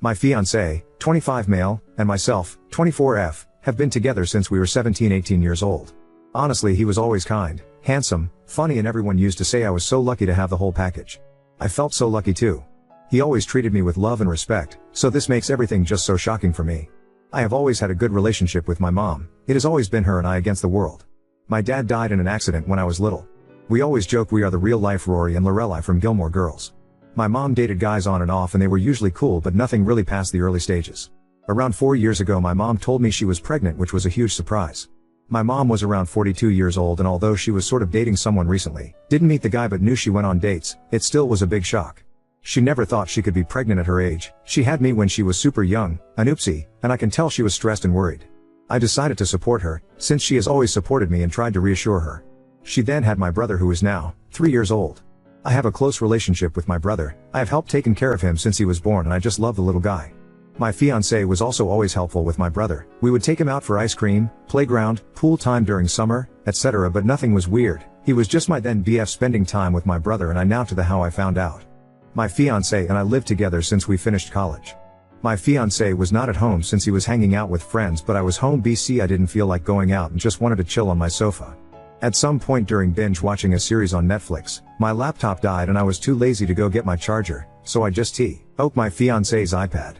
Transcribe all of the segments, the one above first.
My fiancé, 25 male, and myself, 24F, have been together since we were 17-18 years old. Honestly, he was always kind, handsome, funny, and everyone used to say I was so lucky to have the whole package. I felt so lucky too. He always treated me with love and respect, so this makes everything just so shocking for me. I have always had a good relationship with my mom. It has always been her and I against the world. My dad died in an accident when I was little. We always joke we are the real-life Rory and Lorelai from Gilmore Girls. My mom dated guys on and off and they were usually cool, but nothing really past the early stages. Around 4 years ago my mom told me she was pregnant, which was a huge surprise. My mom was around 42 years old, and although she was sort of dating someone recently, didn't meet the guy but knew she went on dates, it still was a big shock. She never thought she could be pregnant at her age. She had me when she was super young, an oopsie, and I can tell she was stressed and worried. I decided to support her, since she has always supported me, and tried to reassure her. She then had my brother, who is now 3 years old. I have a close relationship with my brother. I have helped taken care of him since he was born, and I just love the little guy. My fiancé was also always helpful with my brother. We would take him out for ice cream, playground, pool time during summer, etc., but nothing was weird. He was just my then BF, spending time with my brother, and I now to the how I found out. My fiancé and I lived together since we finished college. My fiancé was not at home since he was hanging out with friends, but I was home. I didn't feel like going out and just wanted to chill on my sofa. At some point during binge watching a series on Netflix, my laptop died and I was too lazy to go get my charger, so I just opened my fiancé's iPad.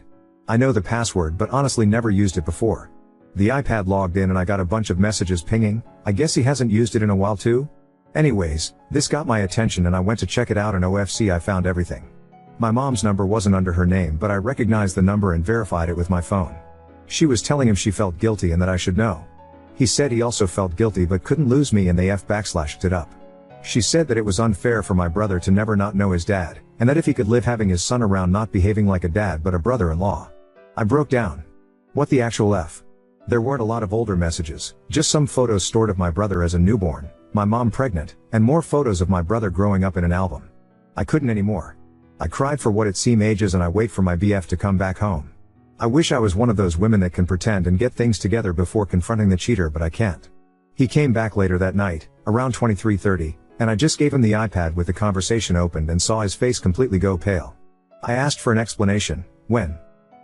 I know the password but honestly never used it before. The iPad logged in and I got a bunch of messages pinging. I guess he hasn't used it in a while too? Anyways, this got my attention and I went to check it out, and OFC, I found everything. My mom's number wasn't under her name, but I recognized the number and verified it with my phone. She was telling him she felt guilty and that I should know. He said he also felt guilty but couldn't lose me, and they /backed it up. She said that it was unfair for my brother to never not know his dad, and that if he could live having his son around not behaving like a dad but a brother-in-law. I broke down. What the actual F? There weren't a lot of older messages, just some photos stored of my brother as a newborn, my mom pregnant, and more photos of my brother growing up in an album. I couldn't anymore. I cried for what it seemed ages, and I wait for my BF to come back home. I wish I was one of those women that can pretend and get things together before confronting the cheater, but I can't. He came back later that night, around 23:30, and I just gave him the iPad with the conversation opened and saw his face completely go pale. I asked for an explanation. When?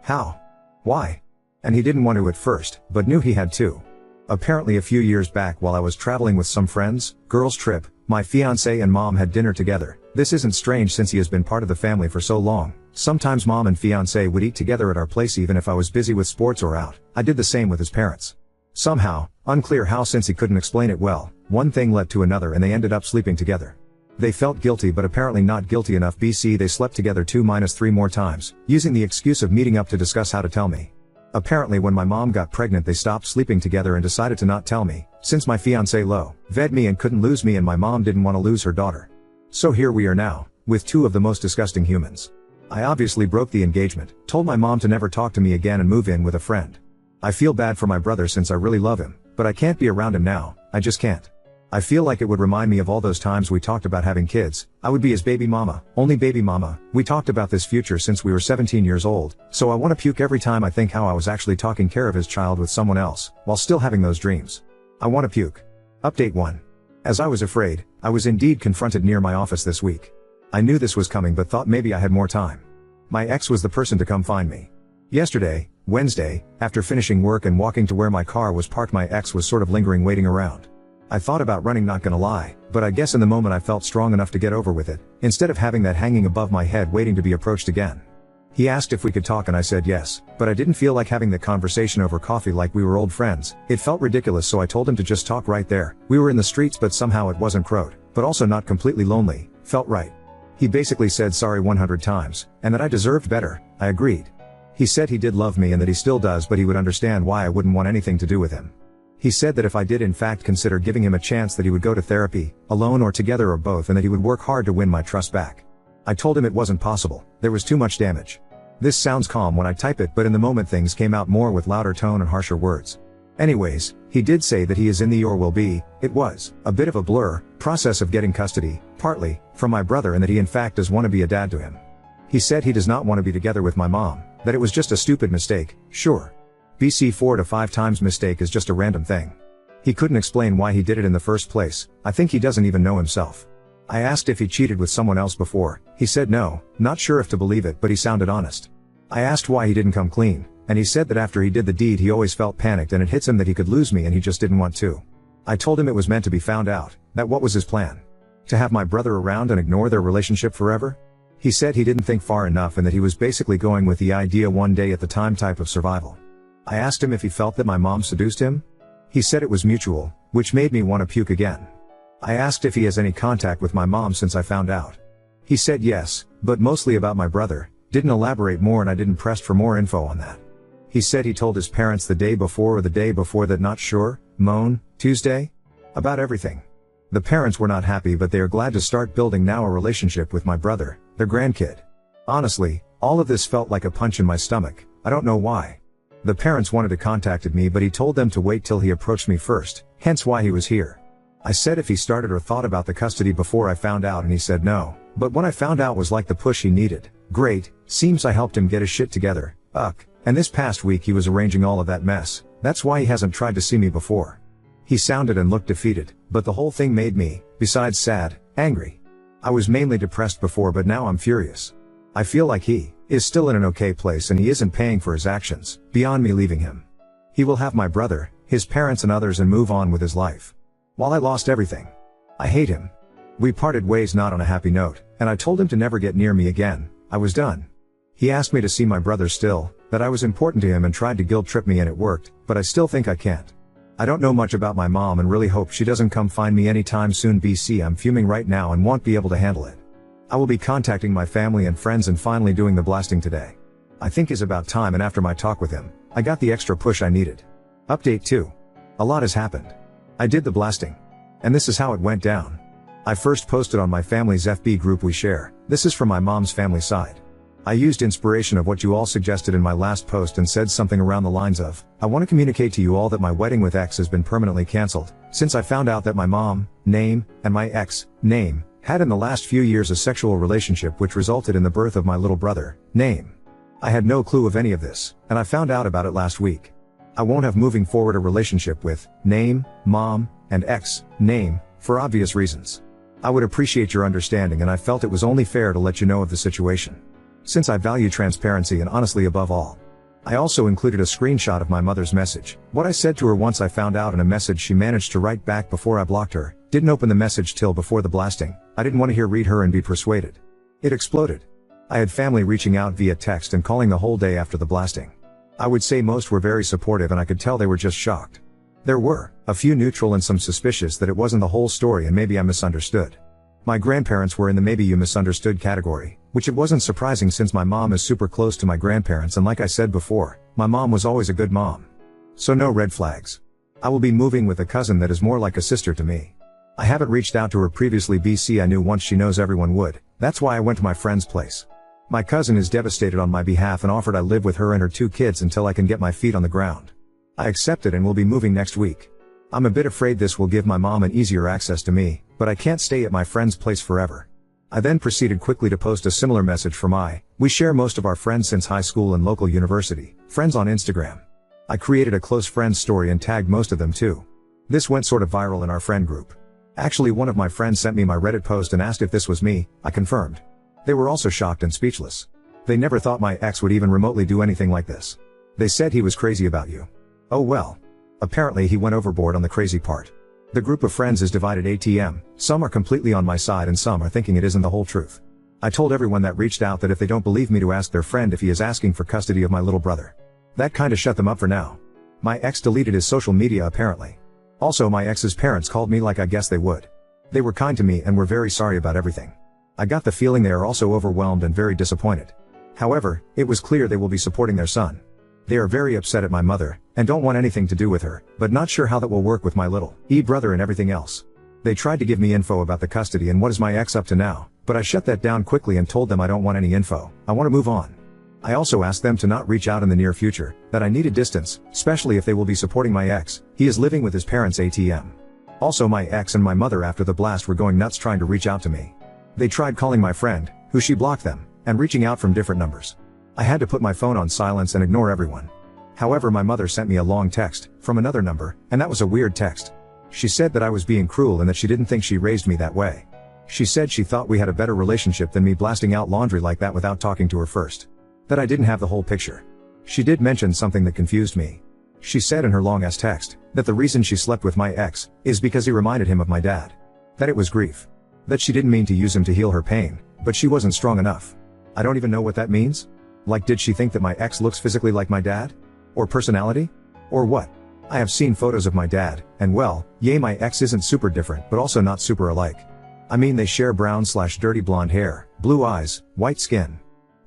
How? Why? And he didn't want to at first, but knew he had to. Apparently a few years back while I was traveling with some friends, girls trip, my fiancé and mom had dinner together. This isn't strange since he has been part of the family for so long. Sometimes mom and fiancé would eat together at our place even if I was busy with sports or out. I did the same with his parents. Somehow, unclear how since he couldn't explain it well, one thing led to another and they ended up sleeping together. They felt guilty but apparently not guilty enough. They slept together 2-3 more times, using the excuse of meeting up to discuss how to tell me. Apparently when my mom got pregnant they stopped sleeping together and decided to not tell me, since my fiancé loved me and couldn't lose me, and my mom didn't want to lose her daughter. So here we are now, with two of the most disgusting humans. I obviously broke the engagement, told my mom to never talk to me again and move in with a friend. I feel bad for my brother since I really love him, but I can't be around him now, I just can't. I feel like it would remind me of all those times we talked about having kids. I would be his baby mama, only baby mama. We talked about this future since we were 17 years old, so I want to puke every time I think how I was actually taking care of his child with someone else, while still having those dreams. I want to puke. Update 1. As I was afraid, I was indeed confronted near my office this week. I knew this was coming but thought maybe I had more time. My ex was the person to come find me. Yesterday, Wednesday, after finishing work and walking to where my car was parked, my ex was sort of lingering, waiting around. I thought about running, not gonna lie, but I guess in the moment I felt strong enough to get over with it, instead of having that hanging above my head waiting to be approached again. He asked if we could talk and I said yes, but I didn't feel like having the conversation over coffee like we were old friends. It felt ridiculous, so I told him to just talk right there. We were in the streets but somehow it wasn't crowded, but also not completely lonely, felt right. He basically said sorry 100 times, and that I deserved better. I agreed. He said he did love me and that he still does, but he would understand why I wouldn't want anything to do with him. He said that if I did in fact consider giving him a chance that he would go to therapy, alone or together or both, and that he would work hard to win my trust back. I told him it wasn't possible, there was too much damage. This sounds calm when I type it, but in the moment things came out more with louder tone and harsher words. Anyways, he did say that he is in the or will be, it was a bit of a blur, process of getting custody, partly, from my brother, and that he in fact does want to be a dad to him. He said he does not want to be together with my mom, that it was just a stupid mistake, sure. 4 to 5 times mistake is just a random thing. He couldn't explain why he did it in the first place. I think he doesn't even know himself. I asked if he cheated with someone else before. He said no, not sure if to believe it, but he sounded honest. I asked why he didn't come clean, and he said that after he did the deed he always felt panicked and it hits him that he could lose me and he just didn't want to. I told him it was meant to be found out, that what was his plan? To have my brother around and ignore their relationship forever? He said he didn't think far enough and that he was basically going with the idea one day at the time type of survival. I asked him if he felt that my mom seduced him. He said it was mutual, which made me want to puke again. I asked if he has any contact with my mom since I found out. He said yes, but mostly about my brother, didn't elaborate more and I didn't press for more info on that. He said he told his parents the day before or the day before that not sure, Tuesday? About everything. The parents were not happy but they are glad to start building now a relationship with my brother, their grandkid. Honestly, all of this felt like a punch in my stomach, I don't know why. The parents wanted to contact me but he told them to wait till he approached me first, hence why he was here. I said if he started or thought about the custody before I found out and he said no, but when I found out was like the push he needed. Great, seems I helped him get his shit together, and this past week he was arranging all of that mess, that's why he hasn't tried to see me before. He sounded and looked defeated, but the whole thing made me, besides sad, angry. I was mainly depressed before but now I'm furious. I feel like he is still in an okay place and he isn't paying for his actions, beyond me leaving him. He will have my brother, his parents and others and move on with his life. While I lost everything. I hate him. We parted ways not on a happy note, and I told him to never get near me again, I was done. He asked me to see my brother still, that I was important to him and tried to guilt trip me and it worked, but I still think I can't. I don't know much about my mom and really hope she doesn't come find me anytime soon. I'm fuming right now and won't be able to handle it. I will be contacting my family and friends and finally doing the blasting today. I think is about time and after my talk with him, I got the extra push I needed. Update 2. A lot has happened. I did the blasting. And this is how it went down. I first posted on my family's FB group we share, this is from my mom's family side. I used inspiration of what you all suggested in my last post and said something around the lines of, I want to communicate to you all that my wedding with X has been permanently cancelled, since I found out that my mom, name, and my ex, name, had in the last few years a sexual relationship which resulted in the birth of my little brother, name. I had no clue of any of this, and I found out about it last week. I won't have moving forward a relationship with, name, mom, and ex, name, for obvious reasons. I would appreciate your understanding and I felt it was only fair to let you know of the situation. Since I value transparency and honestly above all. I also included a screenshot of my mother's message, what I said to her once I found out, and a message she managed to write back before I blocked her. Didn't open the message till before the blasting, I didn't want to read her and be persuaded. It exploded. I had family reaching out via text and calling the whole day after the blasting. I would say most were very supportive and I could tell they were just shocked. There were a few neutral and some suspicious that it wasn't the whole story and maybe I misunderstood. My grandparents were in the maybe you misunderstood category, which it wasn't surprising since my mom is super close to my grandparents and like I said before, my mom was always a good mom. So no red flags. I will be moving with a cousin that is more like a sister to me. I haven't reached out to her previously. I knew once she knows everyone would, that's why I went to my friend's place. My cousin is devastated on my behalf and offered I live with her and her 2 kids until I can get my feet on the ground. I accepted and will be moving next week. I'm a bit afraid this will give my mom an easier access to me, but I can't stay at my friend's place forever. I then proceeded quickly to post a similar message from we share most of our friends since high school and local university, friends on Instagram. I created a close friends story and tagged most of them too. This went sort of viral in our friend group. Actually one of my friends sent me my Reddit post and asked if this was me, I confirmed. They were also shocked and speechless. They never thought my ex would even remotely do anything like this. They said he was crazy about you. Oh well. Apparently he went overboard on the crazy part. The group of friends is divided ATM, some are completely on my side and some are thinking it isn't the whole truth. I told everyone that reached out that if they don't believe me to ask their friend if he is asking for custody of my little brother. That kinda shut them up for now. My ex deleted his social media apparently. Also my ex's parents called me like I guess they would. They were kind to me and were very sorry about everything. I got the feeling they are also overwhelmed and very disappointed. However, it was clear they will be supporting their son. They are very upset at my mother, and don't want anything to do with her, but not sure how that will work with my little brother and everything else. They tried to give me info about the custody and what is my ex up to now, but I shut that down quickly and told them I don't want any info, I want to move on. I also asked them to not reach out in the near future, that I needed distance, especially if they will be supporting my ex. He is living with his parents ATM. Also my ex and my mother after the blast were going nuts trying to reach out to me. They tried calling my friend, who she blocked them, and reaching out from different numbers. I had to put my phone on silence and ignore everyone. However my mother sent me a long text, from another number, and that was a weird text. She said that I was being cruel and that she didn't think she raised me that way. She said she thought we had a better relationship than me blasting out laundry like that without talking to her first. That I didn't have the whole picture. She did mention something that confused me. She said in her long-ass text, that the reason she slept with my ex, is because he reminded him of my dad. That it was grief. That she didn't mean to use him to heal her pain, but she wasn't strong enough. I don't even know what that means. Like, did she think that my ex looks physically like my dad? Or personality? Or what? I have seen photos of my dad, and well, yay, my ex isn't super different but also not super alike. I mean, they share brown/dirty blonde hair, blue eyes, white skin.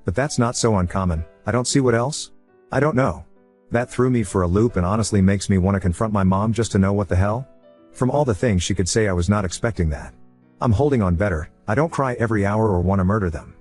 But that's not so uncommon. I don't see what else. I don't know. That threw me for a loop and honestly makes me want to confront my mom just to know what the hell. From all the things she could say, I was not expecting that. I'm holding on better. I don't cry every hour or want to murder them.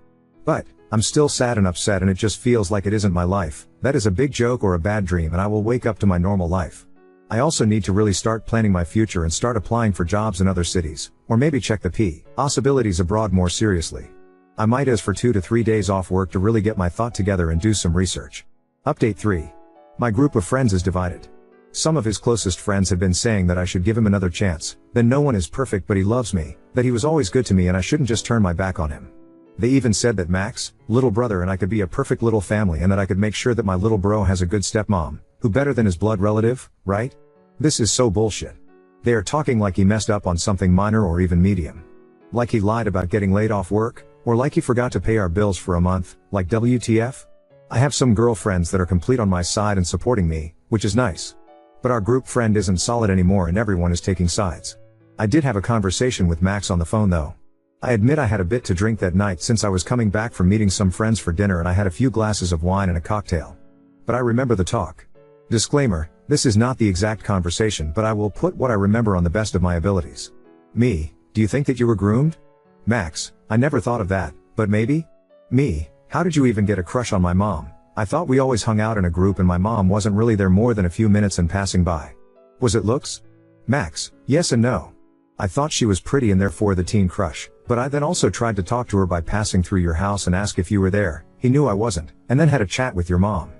But I'm still sad and upset, and it just feels like it isn't my life. That is a big joke or a bad dream, and I will wake up to my normal life. I also need to really start planning my future and start applying for jobs in other cities, or maybe check the possibilities abroad more seriously. I might ask for 2 to 3 days off work to really get my thought together and do some research. Update 3. My group of friends is divided. Some of his closest friends have been saying that I should give him another chance, that no one is perfect but he loves me, that he was always good to me and I shouldn't just turn my back on him. They even said that Max, little brother, and I could be a perfect little family, and that I could make sure that my little bro has a good stepmom, who better than his blood relative, right? This is so bullshit. They are talking like he messed up on something minor or even medium. Like he lied about getting laid off work, or like he forgot to pay our bills for a month, like WTF? I have some girlfriends that are complete on my side and supporting me, which is nice. But our group friend isn't solid anymore and everyone is taking sides. I did have a conversation with Max on the phone though. I admit I had a bit to drink that night since I was coming back from meeting some friends for dinner and I had a few glasses of wine and a cocktail. But I remember the talk. Disclaimer, this is not the exact conversation, but I will put what I remember on the best of my abilities. Me, do you think that you were groomed? Max, I never thought of that, but maybe? Me, how did you even get a crush on my mom? I thought we always hung out in a group and my mom wasn't really there more than a few minutes and passing by. Was it looks? Max, yes and no. I thought she was pretty and therefore the teen crush, but I then also tried to talk to her by passing through your house and ask if you were there. He knew I wasn't, and then had a chat with your mom.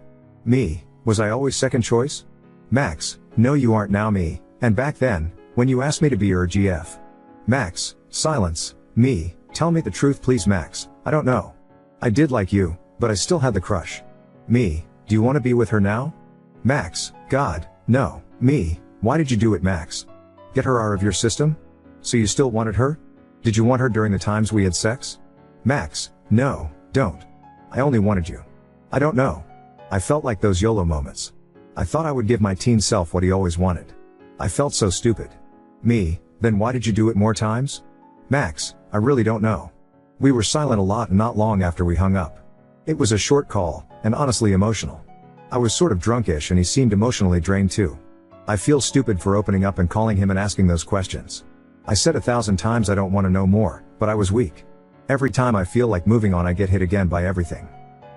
Me, was I always second choice? Max, no you aren't now. Me, and back then, when you asked me to be your GF. Max, silence. Me, tell me the truth please Max, I don't know. I did like you, but I still had the crush. Me, do you want to be with her now? Max, God, no. Me, why did you do it Max? Get her out of your system? So you still wanted her? Did you want her during the times we had sex? Max, no, don't. I only wanted you. I don't know. I felt like those YOLO moments. I thought I would give my teen self what he always wanted. I felt so stupid. Me, then why did you do it more times? Max, I really don't know. We were silent a lot and not long after we hung up. It was a short call, and honestly emotional. I was sort of drunkish and he seemed emotionally drained too. I feel stupid for opening up and calling him and asking those questions. I said 1,000 times I don't want to know more, but I was weak. Every time I feel like moving on I get hit again by everything.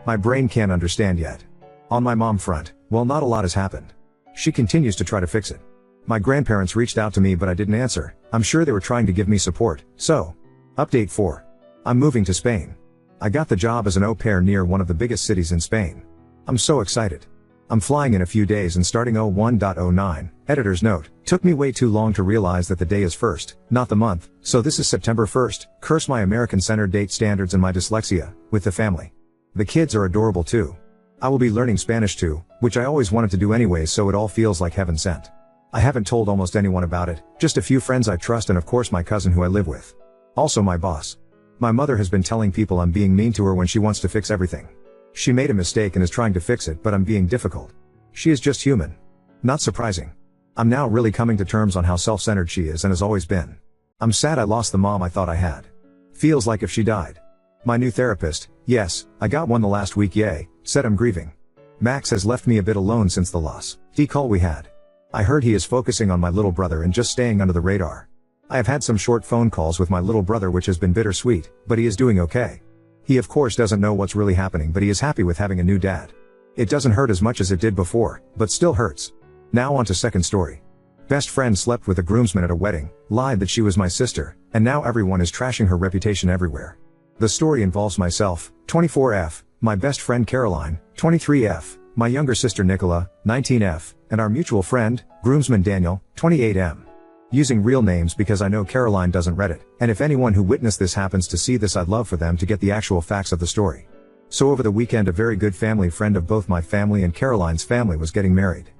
My brain can't understand yet. On my mom front, well, not a lot has happened. She continues to try to fix it. My grandparents reached out to me but I didn't answer. I'm sure they were trying to give me support, so. Update 4. I'm moving to Spain. I got the job as an au pair near one of the biggest cities in Spain. I'm so excited. I'm flying in a few days and starting 01.09. Editor's note, took me way too long to realize that the day is 1st, not the month, so this is September 1st, curse my American Center date standards and my dyslexia, with the family. The kids are adorable too. I will be learning Spanish too, which I always wanted to do anyways, so it all feels like heaven sent. I haven't told almost anyone about it, just a few friends I trust and of course my cousin who I live with. Also my boss. My mother has been telling people I'm being mean to her when she wants to fix everything. She made a mistake and is trying to fix it, but I'm being difficult. She is just human. Not surprising. I'm now really coming to terms on how self-centered she is and has always been. I'm sad I lost the mom I thought I had. Feels like if she died. My new therapist, yes, I got one the last week, yay, said I'm grieving. Max has left me a bit alone since the loss call we had. I heard he is focusing on my little brother and just staying under the radar. I have had some short phone calls with my little brother which has been bittersweet, but he is doing okay. He of course doesn't know what's really happening, but he is happy with having a new dad. It doesn't hurt as much as it did before, but still hurts. Now on to second story. Best friend slept with a groomsman at a wedding, lied that she was my sister, and now everyone is trashing her reputation everywhere. The story involves myself, 24F, my best friend Caroline, 23F, my younger sister Nicola, 19F, and our mutual friend, groomsman Daniel, 28M. Using real names because I know Caroline doesn't read it, and if anyone who witnessed this happens to see this I'd love for them to get the actual facts of the story. So over the weekend a very good family friend of both my family and Caroline's family was getting married.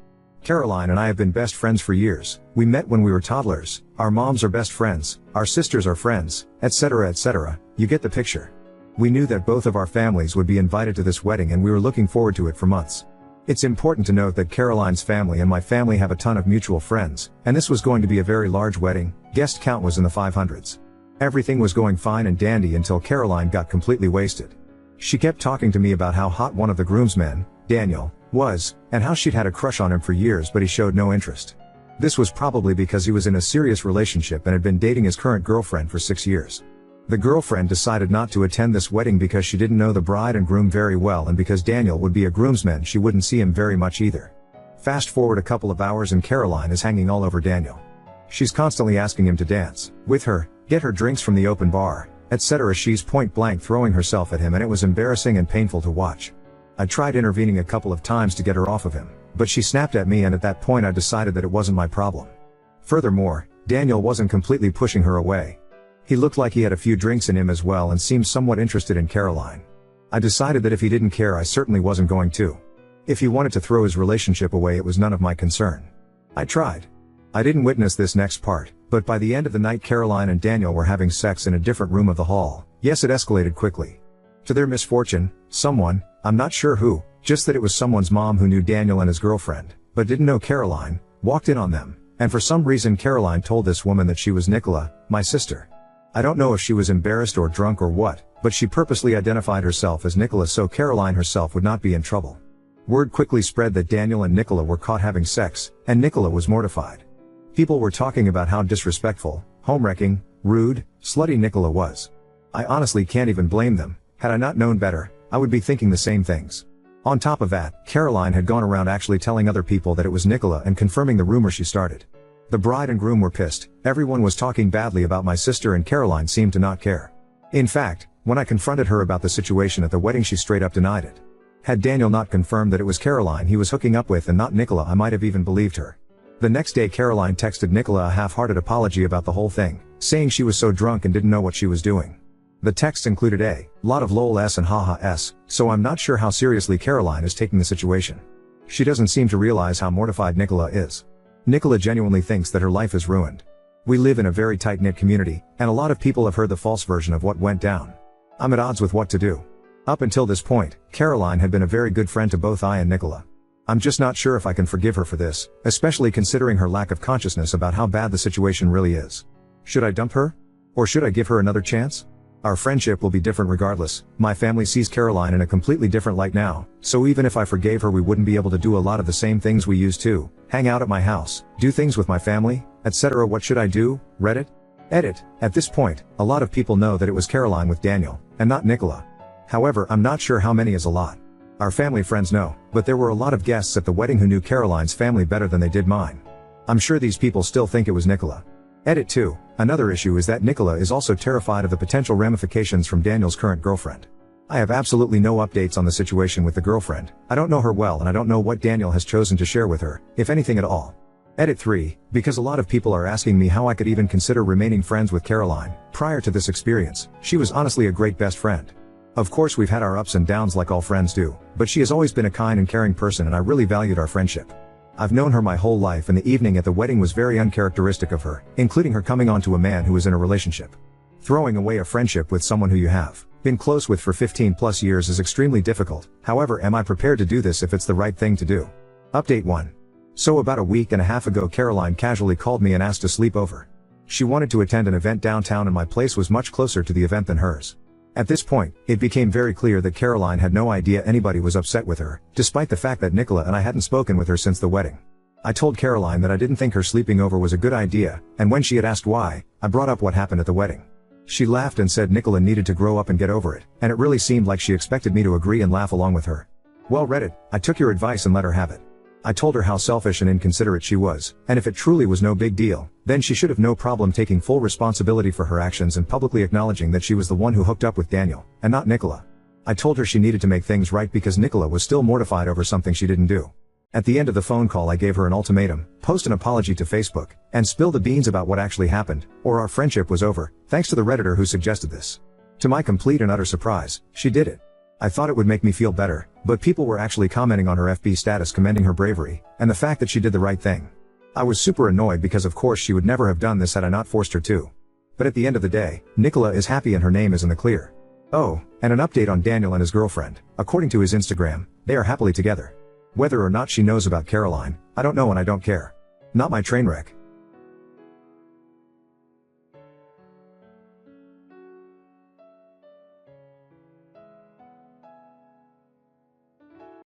Caroline and I have been best friends for years. We met when we were toddlers, our moms are best friends, our sisters are friends, etc. etc. You get the picture. We knew that both of our families would be invited to this wedding and we were looking forward to it for months. It's important to note that Caroline's family and my family have a ton of mutual friends, and this was going to be a very large wedding. Guest count was in the 500s. Everything was going fine and dandy until Caroline got completely wasted. She kept talking to me about how hot one of the groomsmen, Daniel, was, and how she'd had a crush on him for years but he showed no interest. This was probably because he was in a serious relationship and had been dating his current girlfriend for 6 years. The girlfriend decided not to attend this wedding because she didn't know the bride and groom very well, and because Daniel would be a groomsman she wouldn't see him very much either. Fast forward a couple of hours and Caroline is hanging all over Daniel. She's constantly asking him to dance with her, get her drinks from the open bar, etc. She's point blank throwing herself at him and it was embarrassing and painful to watch. I tried intervening a couple of times to get her off of him, but she snapped at me and at that point I decided that it wasn't my problem. Furthermore, Daniel wasn't completely pushing her away. He looked like he had a few drinks in him as well and seemed somewhat interested in Caroline. I decided that if he didn't care I certainly wasn't going to. If he wanted to throw his relationship away it was none of my concern. I tried. I didn't witness this next part, but by the end of the night Caroline and Daniel were having sex in a different room of the hall. Yes, it escalated quickly. To their misfortune, someone, I'm not sure who, just that it was someone's mom who knew Daniel and his girlfriend, but didn't know Caroline, walked in on them, and for some reason Caroline told this woman that she was Nicola, my sister. I don't know if she was embarrassed or drunk or what, but she purposely identified herself as Nicola so Caroline herself would not be in trouble. Word quickly spread that Daniel and Nicola were caught having sex, and Nicola was mortified. People were talking about how disrespectful, home-wrecking, rude, slutty Nicola was. I honestly can't even blame them. Had I not known better, I would be thinking the same things. On top of that, Caroline had gone around actually telling other people that it was Nicola and confirming the rumor she started. The bride and groom were pissed, everyone was talking badly about my sister and Caroline seemed to not care. In fact, when I confronted her about the situation at the wedding she straight up denied it. Had Daniel not confirmed that it was Caroline he was hooking up with and not Nicola I might have even believed her. The next day Caroline texted Nicola a half-hearted apology about the whole thing, saying she was so drunk and didn't know what she was doing. The text included a lot of lol-s and haha-s, so I'm not sure how seriously Caroline is taking the situation. She doesn't seem to realize how mortified Nicola is. Nicola genuinely thinks that her life is ruined. We live in a very tight-knit community, and a lot of people have heard the false version of what went down. I'm at odds with what to do. Up until this point, Caroline had been a very good friend to both I and Nicola. I'm just not sure if I can forgive her for this, especially considering her lack of consciousness about how bad the situation really is. Should I dump her? Or should I give her another chance? Our friendship will be different regardless. My family sees Caroline in a completely different light now, so even if I forgave her we wouldn't be able to do a lot of the same things we used to, hang out at my house, do things with my family, etc. What should I do? Reddit? Edit. At this point, a lot of people know that it was Caroline with Daniel, and not Nicola. However, I'm not sure how many is a lot. Our family friends know, but there were a lot of guests at the wedding who knew Caroline's family better than they did mine. I'm sure these people still think it was Nicola. Edit 2. Another issue is that Nicola is also terrified of the potential ramifications from Daniel's current girlfriend. I have absolutely no updates on the situation with the girlfriend. I don't know her well and I don't know what Daniel has chosen to share with her, if anything at all. Edit 3. Because a lot of people are asking me how I could even consider remaining friends with Caroline. Prior to this experience, she was honestly a great best friend. Of course we've had our ups and downs like all friends do, but she has always been a kind and caring person and I really valued our friendship. I've known her my whole life and the evening at the wedding was very uncharacteristic of her, including her coming on to a man who was in a relationship. Throwing away a friendship with someone who you have been close with for 15 plus years is extremely difficult. However, am I prepared to do this if it's the right thing to do? Update 1. So about a week and a half ago Caroline casually called me and asked to sleep over. She wanted to attend an event downtown and my place was much closer to the event than hers. At this point, it became very clear that Caroline had no idea anybody was upset with her, despite the fact that Nicola and I hadn't spoken with her since the wedding. I told Caroline that I didn't think her sleeping over was a good idea, and when she had asked why, I brought up what happened at the wedding. She laughed and said Nicola needed to grow up and get over it, and it really seemed like she expected me to agree and laugh along with her. Well, Reddit, I took your advice and let her have it. I told her how selfish and inconsiderate she was, and if it truly was no big deal, then she should have no problem taking full responsibility for her actions and publicly acknowledging that she was the one who hooked up with Daniel, and not Nicola. I told her she needed to make things right because Nicola was still mortified over something she didn't do. At the end of the phone call I gave her an ultimatum, post an apology to Facebook, and spill the beans about what actually happened, or our friendship was over, thanks to the Redditor who suggested this. To my complete and utter surprise, she did it. I thought it would make me feel better, but people were actually commenting on her FB status commending her bravery, and the fact that she did the right thing. I was super annoyed because of course she would never have done this had I not forced her to. But at the end of the day, Nicola is happy and her name is in the clear. Oh, and an update on Daniel and his girlfriend. According to his Instagram, they are happily together. Whether or not she knows about Caroline, I don't know and I don't care. Not my train wreck.